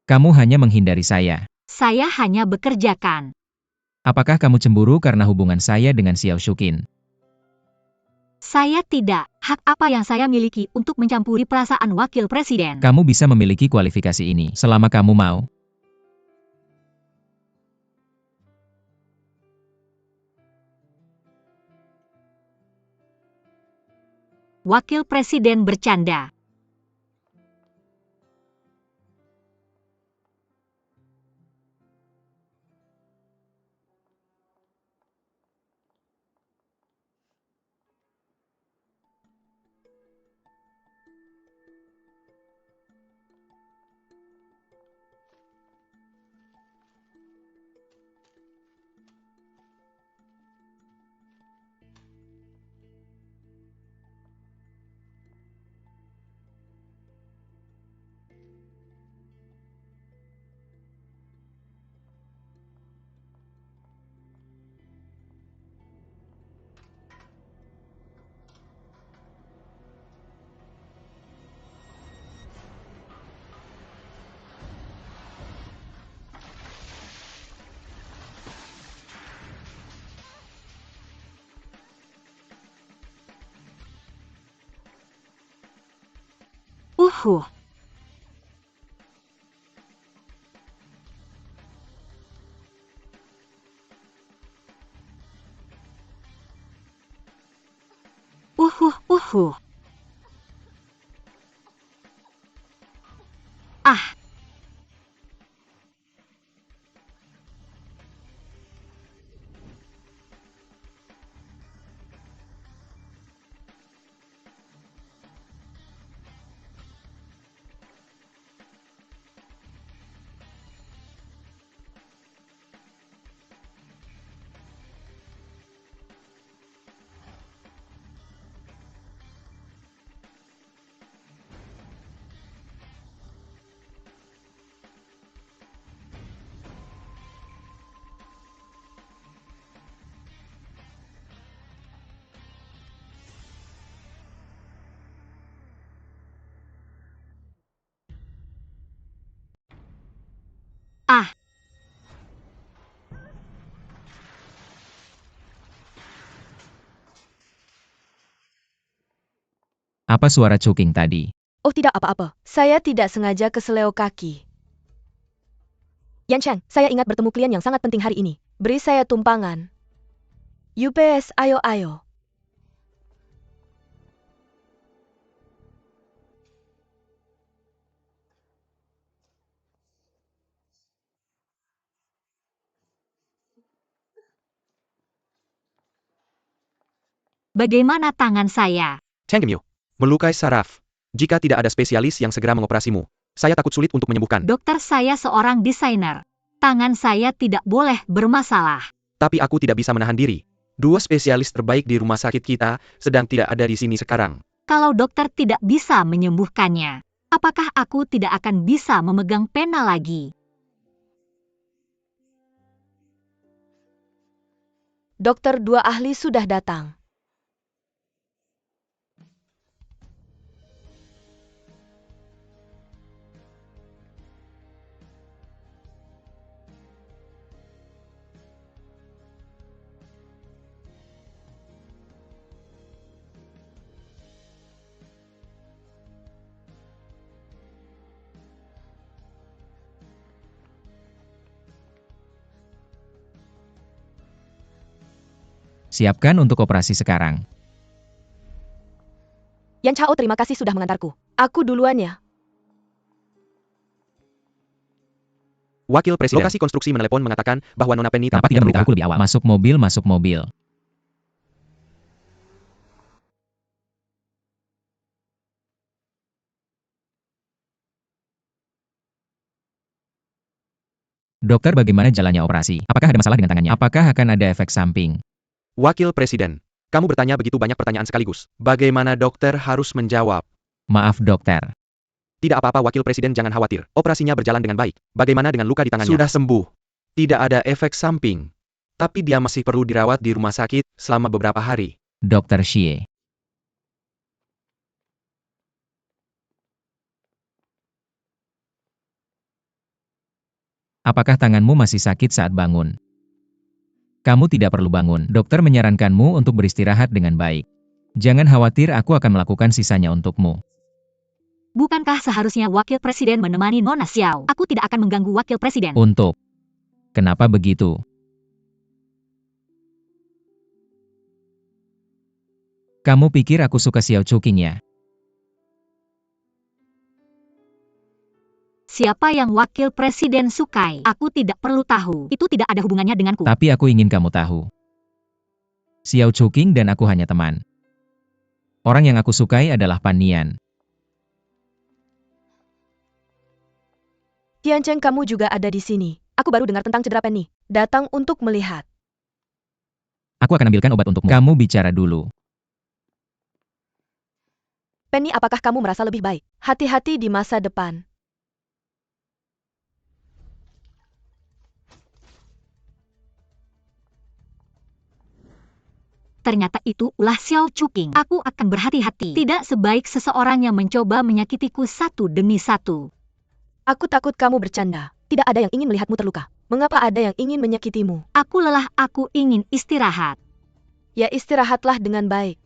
Kamu hanya menghindari saya. Saya hanya bekerjakan. Apakah kamu cemburu karena hubungan saya dengan Xiao Shukin? Saya tidak. Hak apa yang saya miliki untuk mencampuri perasaan wakil presiden? Kamu bisa memiliki kualifikasi ini selama kamu mau. Wakil presiden bercanda. Uhuh. Uhuh. Ah. Ah. Apa suara Cuking tadi? Oh tidak apa-apa. Saya tidak sengaja keseleo kaki. Yancheng, saya ingat bertemu klien yang sangat penting hari ini. Beri saya tumpangan. UPS, ayo. Bagaimana tangan saya? Cheng Myo, melukai saraf. Jika tidak ada spesialis yang segera mengoperasimu, saya takut sulit untuk menyembuhkan. Dokter, saya seorang desainer. Tangan saya tidak boleh bermasalah. Tapi aku tidak bisa menahan diri. 2 spesialis terbaik di rumah sakit kita sedang tidak ada di sini sekarang. Kalau dokter tidak bisa menyembuhkannya, apakah aku tidak akan bisa memegang pena lagi? Dokter 2 ahli sudah datang. Siapkan untuk operasi sekarang. Yan Chao, terima kasih sudah mengantarku. Aku duluan ya. Wakil Presiden. Lokasi konstruksi menelepon mengatakan bahwa Nona Penny Kenapa tampaknya tidak memberitahuku terluka. lebih awal? Masuk mobil, masuk mobil. Dokter, bagaimana jalannya operasi? Apakah ada masalah dengan tangannya? Apakah akan ada efek samping? Wakil Presiden. Kamu bertanya begitu banyak pertanyaan sekaligus. Bagaimana dokter harus menjawab? Maaf dokter. Tidak apa-apa Wakil Presiden, jangan khawatir. Operasinya berjalan dengan baik. Bagaimana dengan luka di tangannya? Sudah sembuh. Tidak ada efek samping. Tapi dia masih perlu dirawat di rumah sakit selama beberapa hari. Dokter Xie. Apakah tanganmu masih sakit saat bangun? Kamu tidak perlu bangun. Dokter menyarankanmu untuk beristirahat dengan baik. Jangan khawatir, aku akan melakukan sisanya untukmu. Bukankah seharusnya Wakil Presiden menemani Nona Xiao? Aku tidak akan mengganggu Wakil Presiden. Untuk. Kenapa begitu? Kamu pikir aku suka Xiao Chuqing ya? Siapa yang Wakil Presiden sukai? Aku tidak perlu tahu. Itu tidak ada hubungannya denganku. Tapi aku ingin kamu tahu. Xiao Chuqing dan aku hanya teman. Orang yang aku sukai adalah Pan Nian. Tian Cheng, kamu juga ada di sini. Aku baru dengar tentang cedera Penny. Datang untuk melihat. Aku akan ambilkan obat untukmu. Kamu bicara dulu. Penny, apakah kamu merasa lebih baik? Hati-hati di masa depan. Ternyata itu ulah Xiao Chuqing. Aku akan berhati-hati. Tidak sebaik seseorang yang mencoba menyakitiku satu demi satu. Aku takut kamu bercanda. Tidak ada yang ingin melihatmu terluka. Mengapa ada yang ingin menyakitimu? Aku lelah, aku ingin istirahat. Ya, istirahatlah dengan baik.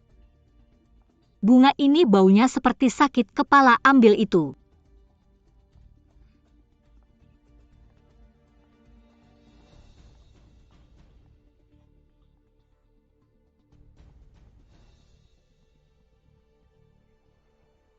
Bunga ini baunya seperti sakit kepala, ambil itu.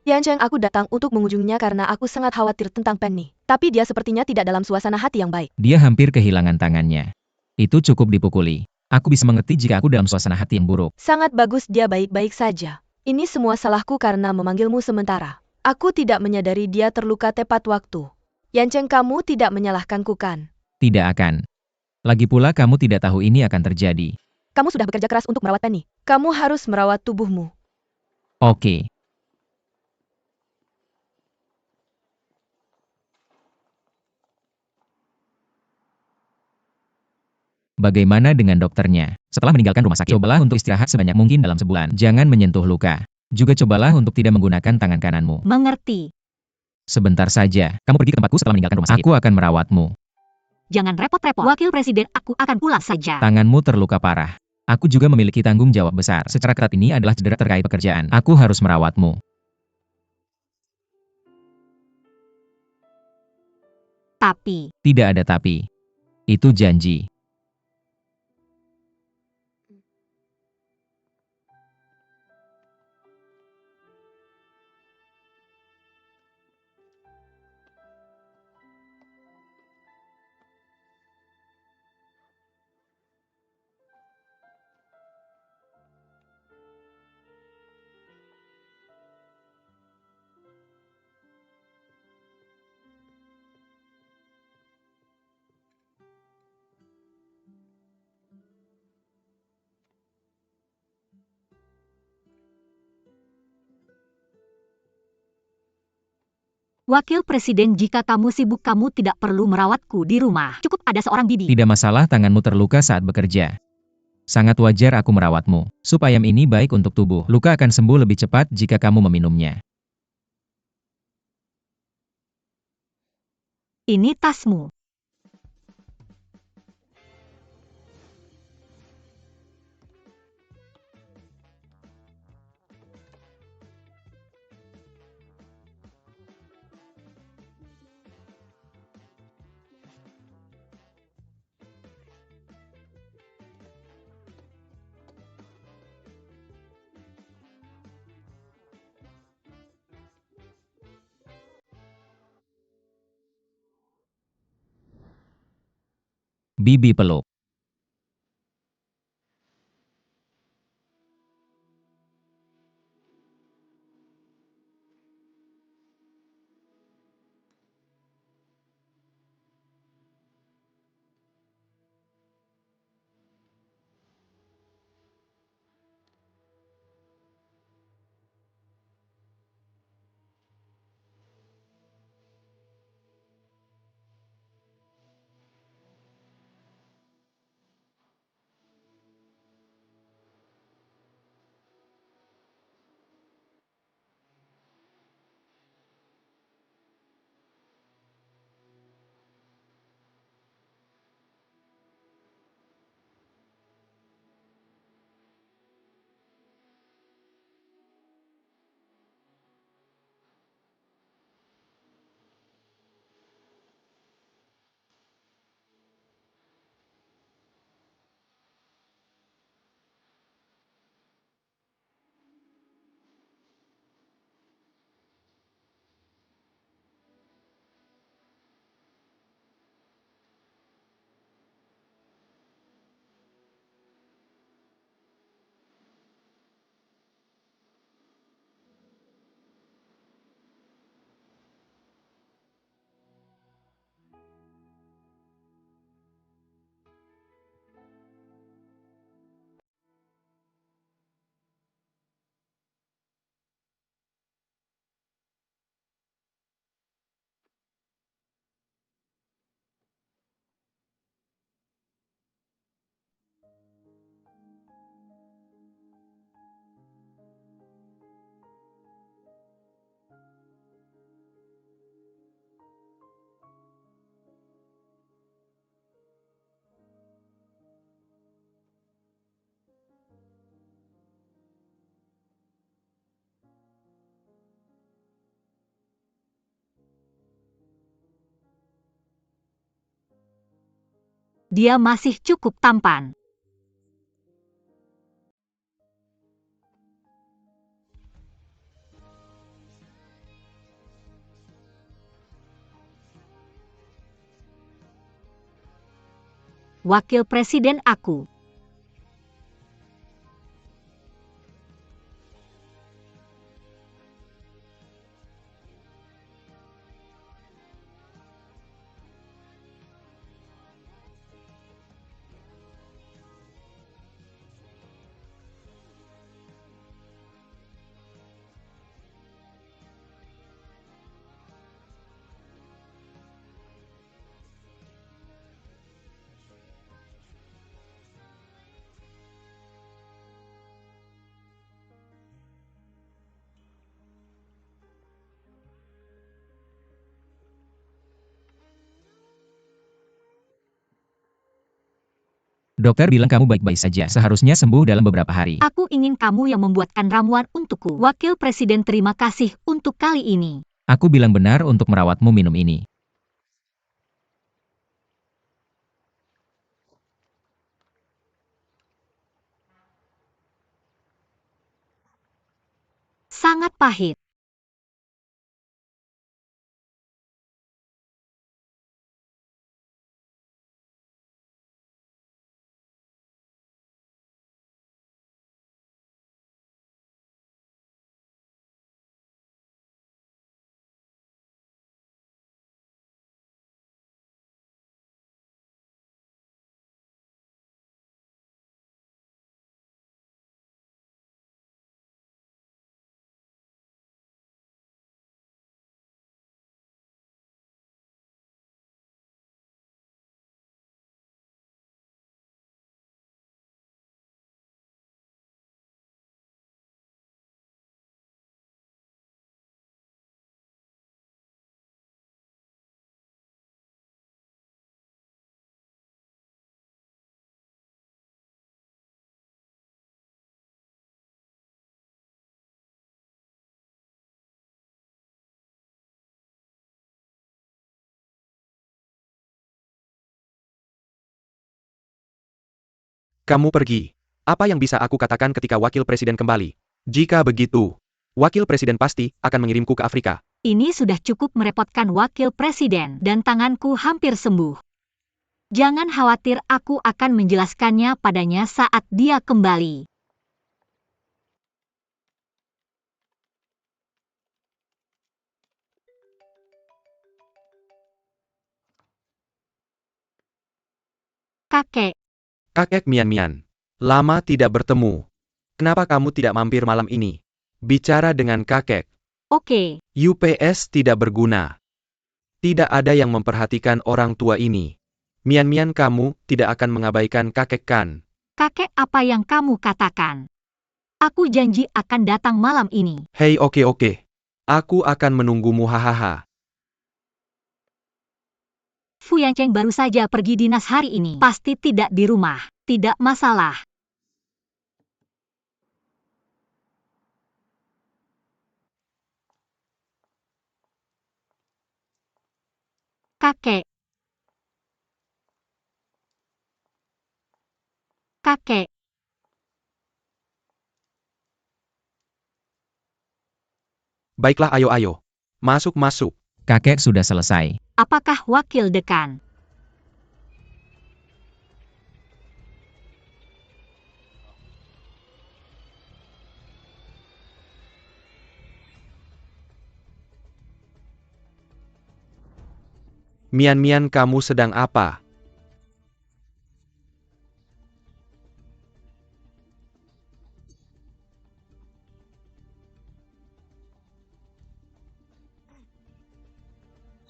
Tian Cheng, aku datang untuk mengunjunginya karena aku sangat khawatir tentang Penny. Tapi dia sepertinya tidak dalam suasana hati yang baik. Dia hampir kehilangan tangannya. Itu cukup dipukuli. Aku bisa mengerti jika aku dalam suasana hati yang buruk. Sangat bagus, dia baik-baik saja. Ini semua salahku karena memanggilmu sementara. Aku tidak menyadari dia terluka tepat waktu. Yan Cheng, kamu tidak menyalahkanku kan? Tidak akan. Lagi pula kamu tidak tahu ini akan terjadi. Kamu sudah bekerja keras untuk merawat Penny. Kamu harus merawat tubuhmu. Oke. Bagaimana dengan dokternya? Setelah meninggalkan rumah sakit, cobalah untuk istirahat sebanyak mungkin dalam sebulan. Jangan menyentuh luka. Juga cobalah untuk tidak menggunakan tangan kananmu. Mengerti. Sebentar saja. Kamu pergi ke tempatku setelah meninggalkan rumah sakit. Aku akan merawatmu. Jangan repot-repot. Wakil Presiden, aku akan pulang saja. Tanganmu terluka parah. Aku juga memiliki tanggung jawab besar. Secara ketat ini adalah cedera terkait pekerjaan. Aku harus merawatmu. Tapi, Tidak ada tapi. Itu janji. Wakil Presiden, jika kamu sibuk, kamu tidak perlu merawatku di rumah. Cukup ada seorang bibi. Tidak masalah tanganmu terluka saat bekerja. Sangat wajar aku merawatmu. Sup ayam ini baik untuk tubuh. Luka akan sembuh lebih cepat jika kamu meminumnya. Ini tasmu. Bibi peluk. Dia masih cukup tampan. Wakil Presiden aku. Dokter bilang kamu baik-baik saja, seharusnya sembuh dalam beberapa hari. Aku ingin kamu yang membuatkan ramuan untukku. Wakil Presiden, terima kasih untuk kali ini. Aku bilang benar untuk merawatmu minum ini. Sangat pahit. Kamu pergi. Apa yang bisa aku katakan ketika Wakil Presiden kembali? Jika begitu, Wakil Presiden pasti akan mengirimku ke Afrika. Ini sudah cukup merepotkan Wakil Presiden dan tanganku hampir sembuh. Jangan khawatir, aku akan menjelaskannya padanya saat dia kembali. Kakek, Kakek Mian-Mian. Lama tidak bertemu. Kenapa kamu tidak mampir malam ini? Bicara dengan kakek. oke. UPS tidak berguna. Tidak ada yang memperhatikan orang tua ini. Mian-Mian, kamu tidak akan mengabaikan kakek kan? Kakek, apa yang kamu katakan? Aku janji akan datang malam ini. Hei, oke. Aku akan menunggumu, hahaha. Fu Yancheng baru saja pergi dinas hari ini. Pasti tidak di rumah. Tidak masalah. Kakek. Kakek. Baiklah, ayo. Masuk. Kakek sudah selesai. Apakah wakil dekan? Mian-Mian, kamu sedang apa?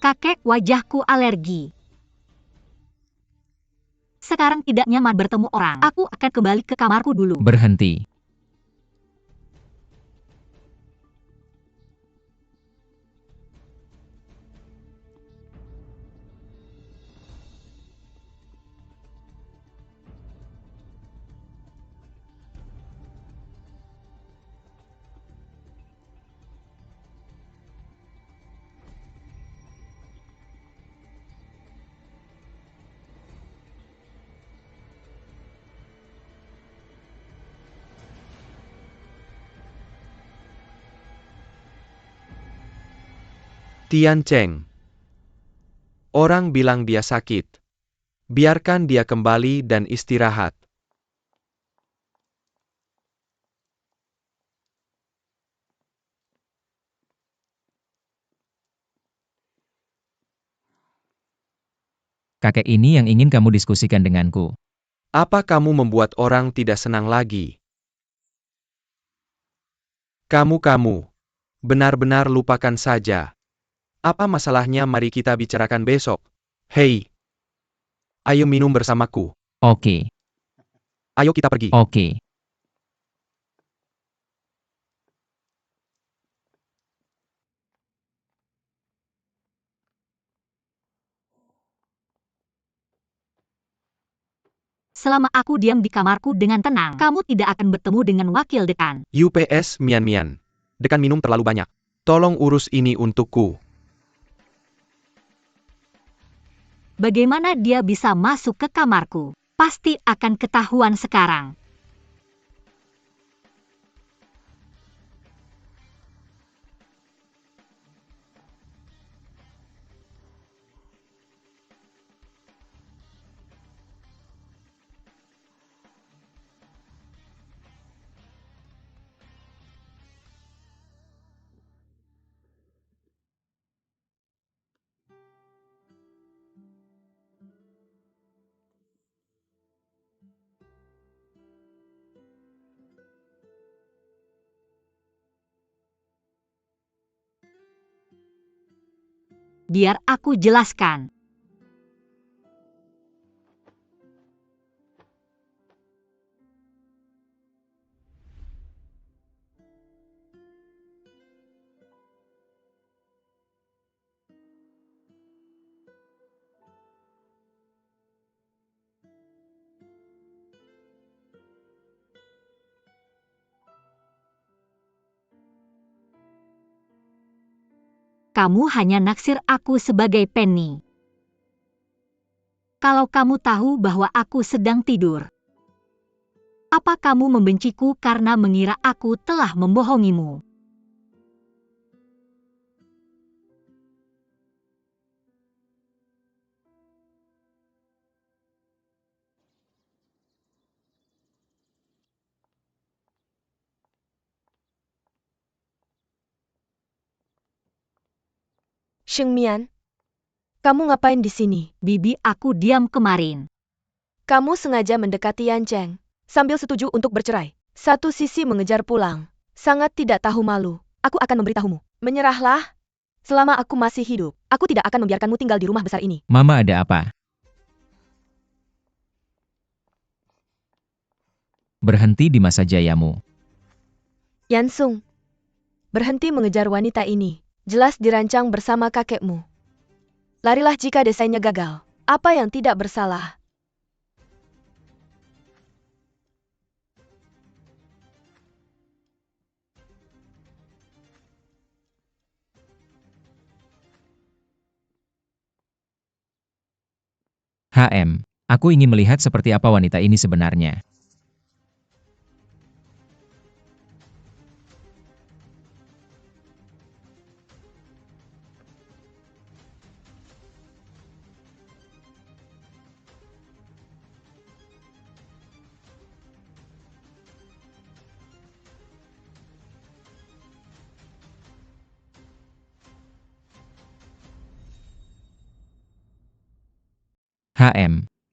Kakek, wajahku alergi. Sekarang tidak nyaman bertemu orang. Aku akan kembali ke kamarku dulu. Berhenti. Tian Cheng. Orang bilang dia sakit. Biarkan dia kembali dan istirahat. Kakek ini yang ingin kamu diskusikan denganku. Apa kamu membuat orang tidak senang lagi? Kamu, benar-benar lupakan saja. Apa masalahnya, mari kita bicarakan besok. Hei, ayo minum bersamaku. Oke. Ayo kita pergi. Oke. Selama aku diam di kamarku dengan tenang, kamu tidak akan bertemu dengan wakil dekan. UPS Mian-Mian. Dekan minum terlalu banyak. Tolong urus ini untukku. Bagaimana dia bisa masuk ke kamarku? Pasti akan ketahuan sekarang. Biar aku jelaskan. Kamu hanya naksir aku sebagai Penny. Kalau kamu tahu bahwa aku sedang tidur, apa kamu membenciku karena mengira aku telah membohongimu? Sheng Mian, kamu ngapain di sini? Bibi, aku diam kemarin. Kamu sengaja mendekati Yan Cheng, sambil setuju untuk bercerai. Satu sisi mengejar pulang. Sangat tidak tahu malu. Aku akan memberitahumu. Menyerahlah. Selama aku masih hidup, aku tidak akan membiarkanmu tinggal di rumah besar ini. Mama, ada apa? Berhenti di masa jayamu. Yan Sung, berhenti mengejar wanita ini. Jelas dirancang bersama kakekmu. Larilah jika desainnya gagal. Apa yang tidak bersalah? Aku ingin melihat seperti apa wanita ini sebenarnya.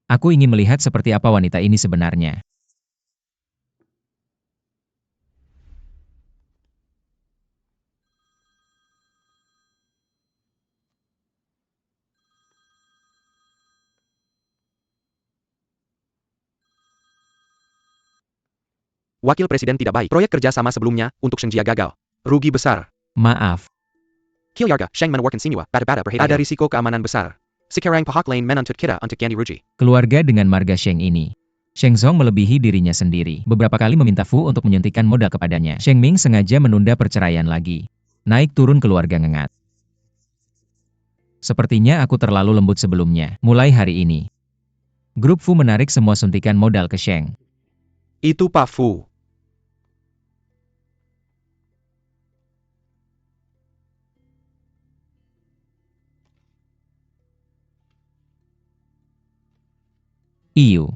Aku ingin melihat seperti apa wanita ini sebenarnya. Wakil Presiden tidak baik. Proyek kerja sama sebelumnya, untuk Sheng Jia gagal. Rugi besar. Maaf, Kilyarga, Sheng menewarkan sinua, bada-bada berbahaya. Ada risiko keamanan besar. Sekarang pihak lain menuntut kita untuk ganti rugi. keluarga dengan marga Sheng ini. Sheng Zong melebihi dirinya sendiri. Beberapa kali meminta Fu untuk menyuntikkan modal kepadanya. Sheng Ming sengaja menunda perceraian lagi. Naik turun keluarga ngengat. Sepertinya aku terlalu lembut sebelumnya. Mulai hari ini, grup Fu menarik semua suntikan modal ke Sheng. Itu Pak Fu. Iu.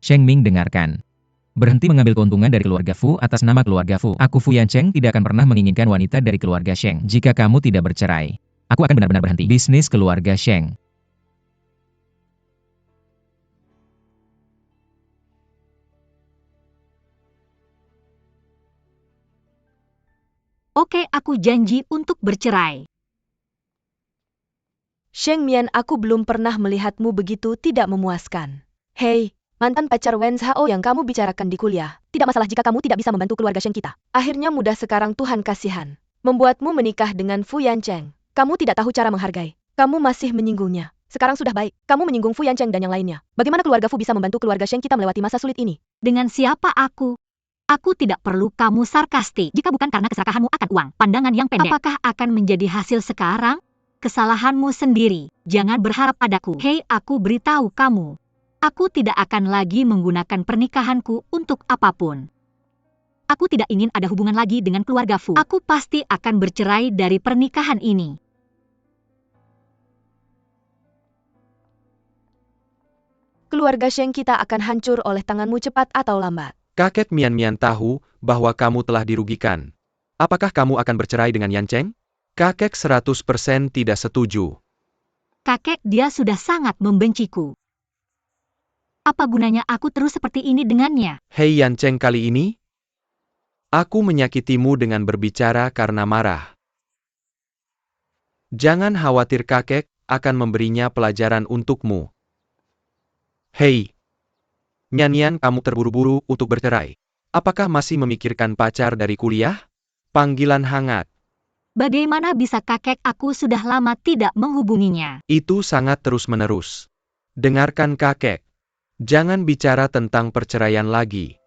Sheng Ming, dengarkan. Berhenti mengambil keuntungan dari keluarga Fu atas nama keluarga Fu. Aku Fu Yancheng tidak akan pernah menginginkan wanita dari keluarga Sheng. Jika kamu tidak bercerai, aku akan benar-benar berhenti bisnis keluarga Sheng. Oke, aku janji untuk bercerai. Sheng Mian, aku belum pernah melihatmu begitu tidak memuaskan. Hei, mantan pacar Wen Zhao yang kamu bicarakan di kuliah. Tidak masalah jika kamu tidak bisa membantu keluarga Sheng kita. Akhirnya mudah sekarang, Tuhan kasihan. Membuatmu menikah dengan Fu Yancheng. Kamu tidak tahu cara menghargai. Kamu masih menyinggungnya. Sekarang sudah baik, kamu menyinggung Fu Yancheng dan yang lainnya. Bagaimana keluarga Fu bisa membantu keluarga Sheng kita melewati masa sulit ini? Dengan siapa aku? Aku tidak perlu kamu sarkastik. Jika bukan karena keserakahanmu akan uang, pandangan yang pendek, apakah akan menjadi hasil sekarang? Kesalahanmu sendiri. Jangan berharap padaku. Hei, aku beritahu kamu. Aku tidak akan lagi menggunakan pernikahanku untuk apapun. Aku tidak ingin ada hubungan lagi dengan keluarga Fu. Aku pasti akan bercerai dari pernikahan ini. Keluarga Sheng kita akan hancur oleh tanganmu cepat atau lambat. Kakek Mian Mian tahu bahwa kamu telah dirugikan. Apakah kamu akan bercerai dengan Yan Cheng? Kakek 100% tidak setuju. Kakek, dia sudah sangat membenciku. Apa gunanya aku terus seperti ini dengannya? Hei Yan Cheng, kali ini, aku menyakitimu dengan berbicara karena marah. Jangan khawatir, kakek akan memberinya pelajaran untukmu. Hei, Mian Mian, kamu terburu-buru untuk bercerai. Apakah masih memikirkan pacar dari kuliah? Panggilan hangat. Bagaimana bisa kakek, aku sudah lama tidak menghubunginya. Itu sangat terus-menerus. Dengarkan kakek. Jangan bicara tentang perceraian lagi.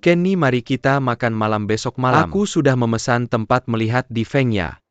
Kenny, mari kita makan malam besok malam. Aku sudah memesan tempat melihat di Fengya.